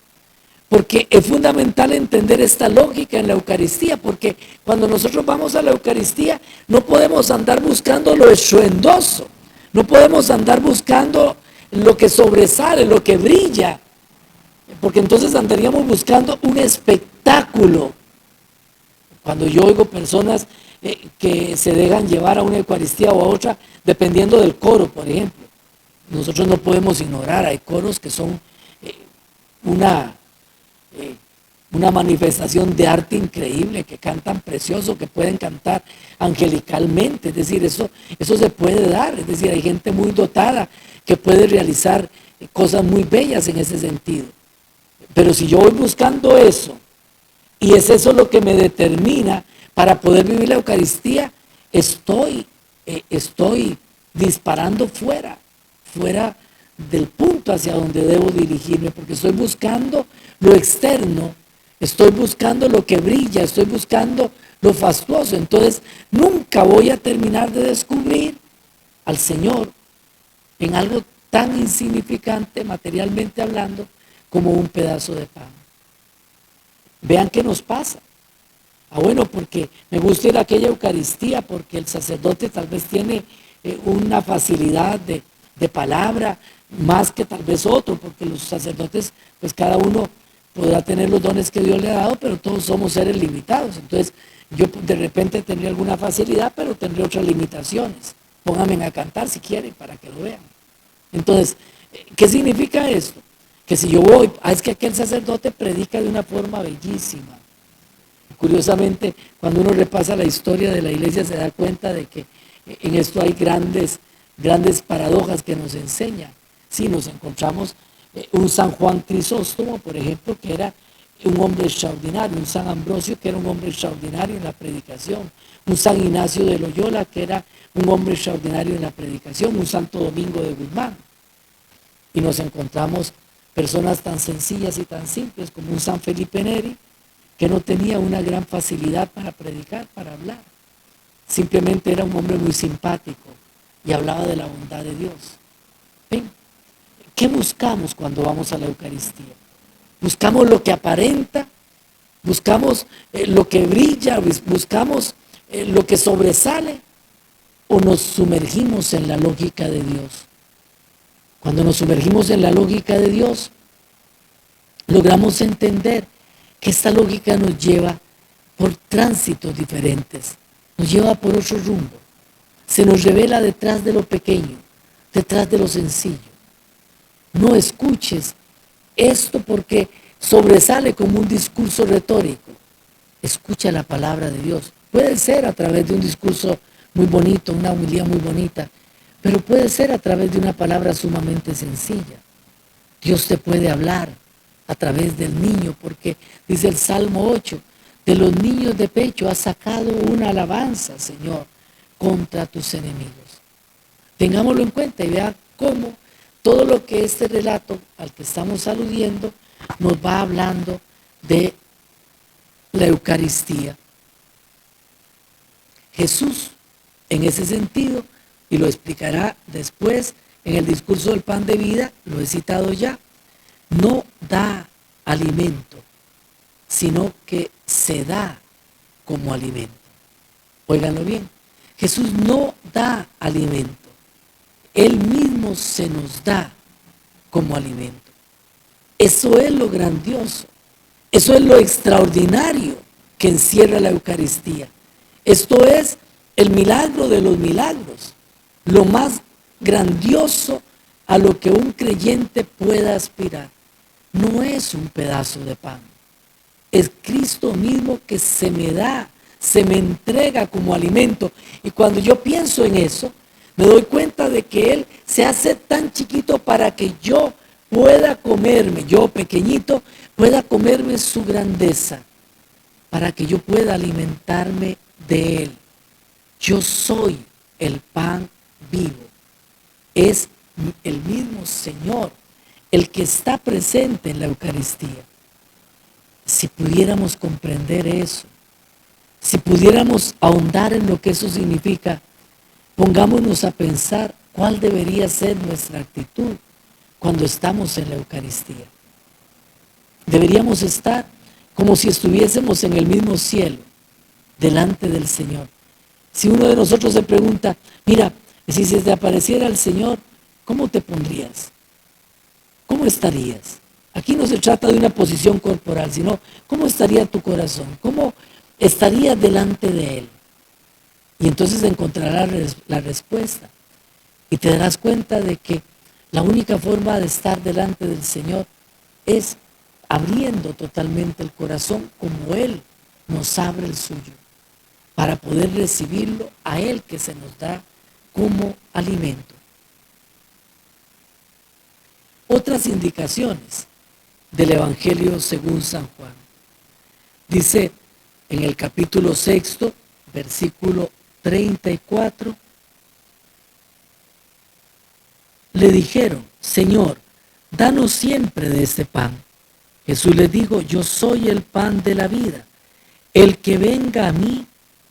S1: Porque es fundamental entender esta lógica en la Eucaristía, porque cuando nosotros vamos a la Eucaristía no podemos andar buscando lo estruendoso, no podemos andar buscando lo que sobresale, lo que brilla, porque entonces andaríamos buscando un espectáculo. Cuando yo oigo personas que se dejan llevar a una Eucaristía o a otra, dependiendo del coro, por ejemplo, nosotros no podemos ignorar, hay coros que son una manifestación de arte increíble, que cantan precioso, que pueden cantar angelicalmente, es decir, eso se puede dar, es decir, hay gente muy dotada que puede realizar cosas muy bellas en ese sentido. Pero si yo voy buscando eso, y es eso lo que me determina para poder vivir la Eucaristía, estoy disparando fuera del punto hacia donde debo dirigirme, porque estoy buscando lo externo, estoy buscando lo que brilla, estoy buscando lo fastuoso. Entonces nunca voy a terminar de descubrir al Señor en algo tan insignificante materialmente hablando como un pedazo de pan. Vean qué nos pasa. Bueno, porque me gusta ir a aquella Eucaristía, porque el sacerdote tal vez tiene una facilidad de palabra más que tal vez otro, porque los sacerdotes, pues cada uno podrá tener los dones que Dios le ha dado, pero todos somos seres limitados. Entonces yo de repente tendré alguna facilidad, pero tendré otras limitaciones. Pónganme a cantar si quieren para que lo vean. Entonces, ¿qué significa esto? Que si yo voy, es que aquel sacerdote predica de una forma bellísima. Curiosamente, cuando uno repasa la historia de la iglesia se da cuenta de que en esto hay grandes paradojas que nos enseñan. Sí, nos encontramos un San Juan Crisóstomo, por ejemplo, que era un hombre extraordinario, un San Ambrosio, que era un hombre extraordinario en la predicación, un San Ignacio de Loyola, que era un hombre extraordinario en la predicación, un Santo Domingo de Guzmán. Y nos encontramos personas tan sencillas y tan simples como un San Felipe Neri, que no tenía una gran facilidad para predicar, para hablar. Simplemente era un hombre muy simpático y hablaba de la bondad de Dios. ¿Ven? ¿Qué buscamos cuando vamos a la Eucaristía? ¿Buscamos lo que aparenta? ¿Buscamos lo que brilla? ¿Buscamos lo que sobresale? ¿O nos sumergimos en la lógica de Dios? Cuando nos sumergimos en la lógica de Dios, logramos entender que esta lógica nos lleva por tránsitos diferentes, nos lleva por otro rumbo. Se nos revela detrás de lo pequeño, detrás de lo sencillo. No escuches esto porque sobresale como un discurso retórico. Escucha la palabra de Dios. Puede ser a través de un discurso muy bonito, una homilía muy bonita, pero puede ser a través de una palabra sumamente sencilla. Dios te puede hablar a través del niño, porque dice el Salmo 8, de los niños de pecho has sacado una alabanza, Señor, contra tus enemigos. Tengámoslo en cuenta y vea cómo todo lo que este relato al que estamos aludiendo nos va hablando de la Eucaristía. Jesús, en ese sentido, y lo explicará después en el discurso del pan de vida, lo he citado ya, no da alimento, sino que se da como alimento. Óiganlo bien, Jesús no da alimento, Él mismo se nos da como alimento. Eso es lo grandioso, eso es lo extraordinario que encierra la Eucaristía. Esto es el milagro de los milagros, lo más grandioso a lo que un creyente pueda aspirar. No es un pedazo de pan, es Cristo mismo que se me da, se me entrega como alimento. Y cuando yo pienso en eso, me doy cuenta de que Él se hace tan chiquito para que yo pueda comerme, yo pequeñito, pueda comerme su grandeza. para que yo pueda alimentarme de Él. Yo soy el pan vivo. Es el mismo Señor el que está presente en la Eucaristía. Si pudiéramos comprender eso, si pudiéramos ahondar en lo que eso significa, pongámonos a pensar cuál debería ser nuestra actitud cuando estamos en la Eucaristía. Deberíamos estar como si estuviésemos en el mismo cielo, delante del Señor. Si uno de nosotros se pregunta, mira, si se te apareciera el Señor, ¿cómo te pondrías? ¿Cómo estarías? Aquí no se trata de una posición corporal, sino ¿cómo estaría tu corazón? ¿Cómo estarías delante de Él? Y entonces encontrarás la respuesta. Y te darás cuenta de que la única forma de estar delante del Señor es abriendo totalmente el corazón como Él nos abre el suyo, para poder recibirlo a Él que se nos da como alimento. Otras indicaciones del Evangelio según San Juan. Dice en el capítulo 6, versículo 34, le dijeron, Señor, danos siempre de este pan. Jesús les dijo, yo soy el pan de la vida. El que venga a mí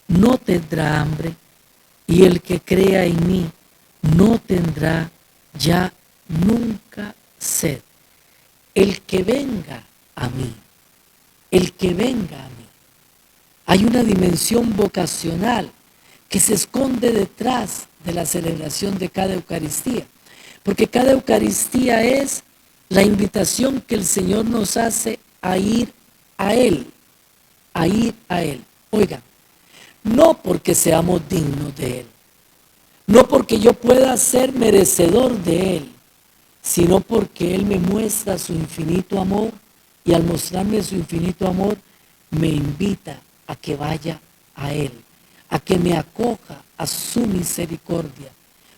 S1: no tendrá hambre, y el que crea en mí no tendrá ya nunca sed. El que venga a mí, el que venga a mí. Hay una dimensión vocacional que se esconde detrás de la celebración de cada Eucaristía, porque cada Eucaristía es la invitación que el Señor nos hace a ir a Él, a ir a Él. Oigan, no porque seamos dignos de Él, no porque yo pueda ser merecedor de Él, sino porque Él me muestra su infinito amor y al mostrarme su infinito amor me invita a que vaya a Él, a que me acoja a su misericordia.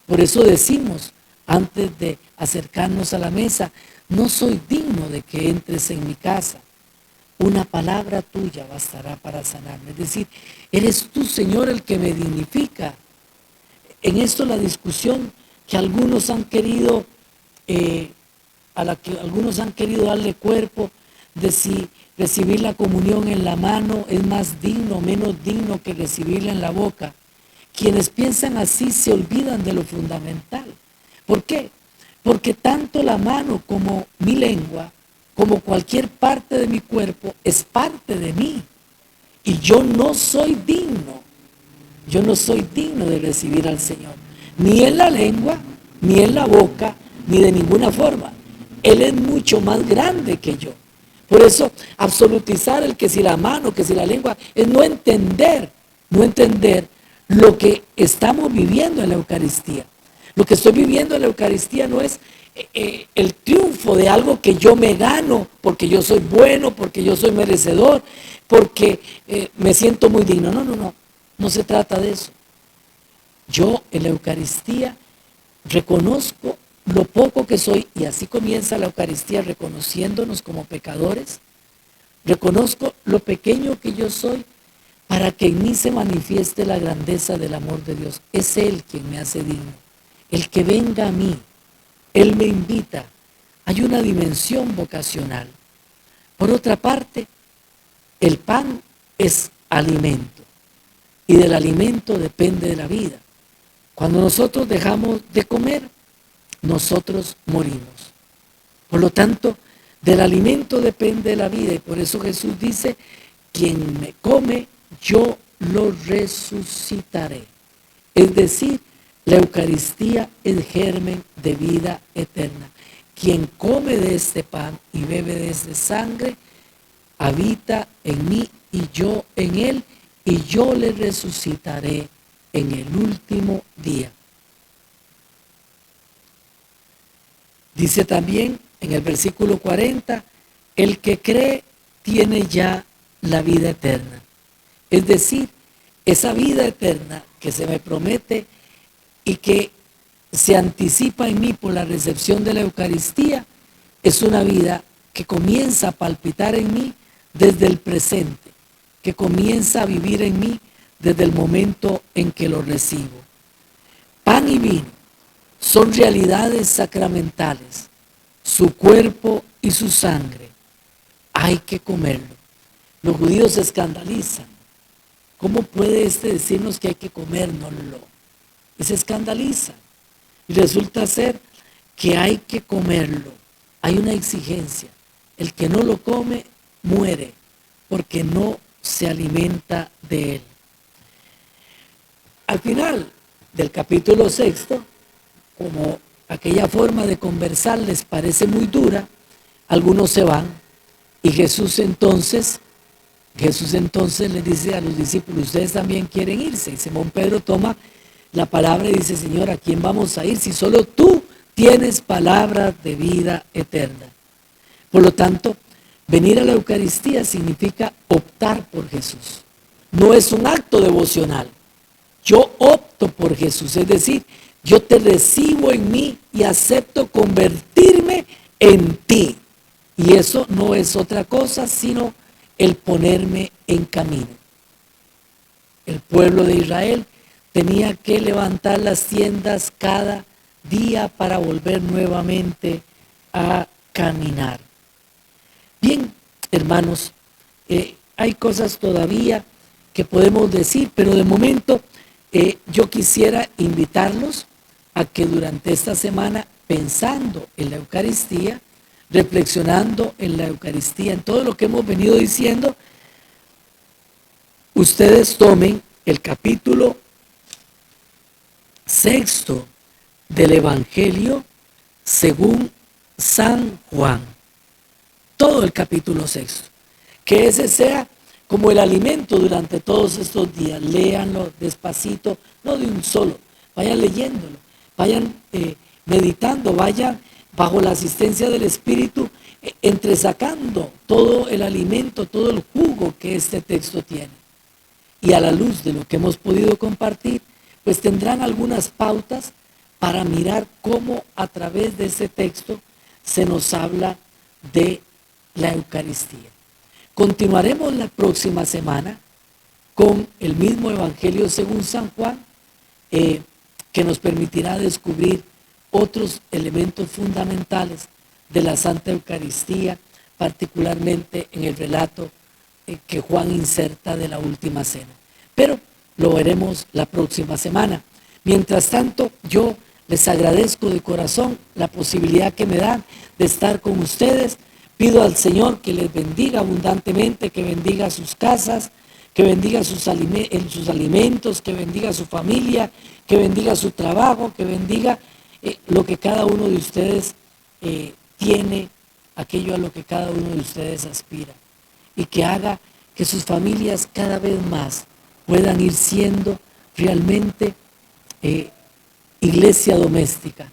S1: Por eso decimos, antes de acercarnos a la mesa, no soy digno de que entres en mi casa. Una palabra tuya bastará para sanarme. Es decir, eres tú, Señor, el que me dignifica. En esto la discusión que algunos han querido, a la que algunos han querido darle cuerpo, de si recibir la comunión en la mano es más digno o menos digno que recibirla en la boca. Quienes piensan así se olvidan de lo fundamental. ¿Por qué? Porque tanto la mano como mi lengua, como cualquier parte de mi cuerpo, es parte de mí. Y yo no soy digno de recibir al Señor. Ni en la lengua, ni en la boca, ni de ninguna forma. Él es mucho más grande que yo. Por eso, absolutizar el que si la mano, que si la lengua, es no entender lo que estamos viviendo en la Eucaristía. Lo que estoy viviendo en la Eucaristía no es el triunfo de algo que yo me gano, porque yo soy bueno, porque yo soy merecedor, porque me siento muy digno. No se trata de eso. Yo en la Eucaristía reconozco lo poco que soy, y así comienza la Eucaristía reconociéndonos como pecadores. Reconozco lo pequeño que yo soy para que en mí se manifieste la grandeza del amor de Dios. Es Él quien me hace digno. El que venga a mí, Él me invita. Hay una dimensión vocacional. Por otra parte, el pan es alimento y del alimento depende de la vida. Cuando nosotros dejamos de comer, nosotros morimos. Por lo tanto, del alimento depende la vida y por eso Jesús dice, quien me come, yo lo resucitaré. Es decir, la Eucaristía es germen de vida eterna. Quien come de este pan y bebe de esta sangre, habita en mí y yo en él, y yo le resucitaré en el último día. Dice también en el versículo 40, el que cree tiene ya la vida eterna. Es decir, esa vida eterna que se me promete y que se anticipa en mí por la recepción de la Eucaristía, es una vida que comienza a palpitar en mí desde el presente. que comienza a vivir en mí desde el momento en que lo recibo. Pan y vino son realidades sacramentales, su cuerpo y su sangre. Hay que comerlo. Los judíos se escandalizan. ¿Cómo puede decirnos que hay que comérnoslo? Y se escandalizan. Y resulta ser que hay que comerlo. Hay una exigencia. El que no lo come, muere, porque no se alimenta de él. Al final del capítulo 6, como aquella forma de conversar les parece muy dura, algunos se van y Jesús entonces les dice a los discípulos, ustedes también quieren irse. Y Simón Pedro toma la palabra y dice, Señor, ¿a quién vamos a ir si solo tú tienes palabras de vida eterna? Por lo tanto, venir a la Eucaristía significa optar por Jesús. No es un acto devocional. Yo opto por Jesús, es decir, yo te recibo en mí y acepto convertirme en ti. Y eso no es otra cosa sino el ponerme en camino. El pueblo de Israel tenía que levantar las tiendas cada día para volver nuevamente a caminar. Bien, hermanos, hay cosas todavía que podemos decir, pero de momento yo quisiera invitarlos a que durante esta semana, pensando en la Eucaristía, reflexionando en la Eucaristía, en todo lo que hemos venido diciendo, ustedes tomen el capítulo 6 del Evangelio según San Juan. Todo el capítulo 6. Que ese sea como el alimento durante todos estos días. Léanlo despacito, no de un solo. Vayan leyéndolo, vayan meditando, vayan bajo la asistencia del Espíritu, entresacando todo el alimento, todo el jugo que este texto tiene. Y a la luz de lo que hemos podido compartir, pues tendrán algunas pautas para mirar cómo a través de ese texto se nos habla de la Eucaristía. Continuaremos la próxima semana con el mismo Evangelio según San Juan, que nos permitirá descubrir otros elementos fundamentales de la Santa Eucaristía, particularmente en el relato que Juan inserta de la última cena. Pero lo veremos la próxima semana. Mientras tanto, yo les agradezco de corazón la posibilidad que me dan de estar con ustedes. Pido al Señor que les bendiga abundantemente, que bendiga sus casas, que bendiga sus alimentos, que bendiga su familia, que bendiga su trabajo, que bendiga lo que cada uno de ustedes tiene, aquello a lo que cada uno de ustedes aspira. Y que haga que sus familias cada vez más puedan ir siendo realmente iglesia doméstica,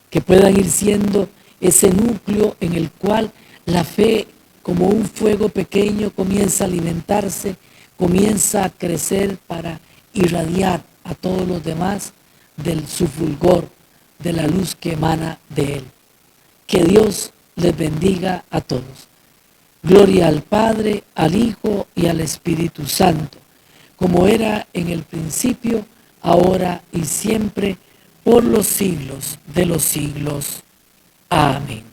S1: que puedan ir siendo ese núcleo en el cual la fe, como un fuego pequeño, comienza a alimentarse, comienza a crecer para irradiar a todos los demás de su fulgor, de la luz que emana de él. Que Dios les bendiga a todos. Gloria al Padre, al Hijo y al Espíritu Santo, como era en el principio, ahora y siempre, por los siglos de los siglos. Amén.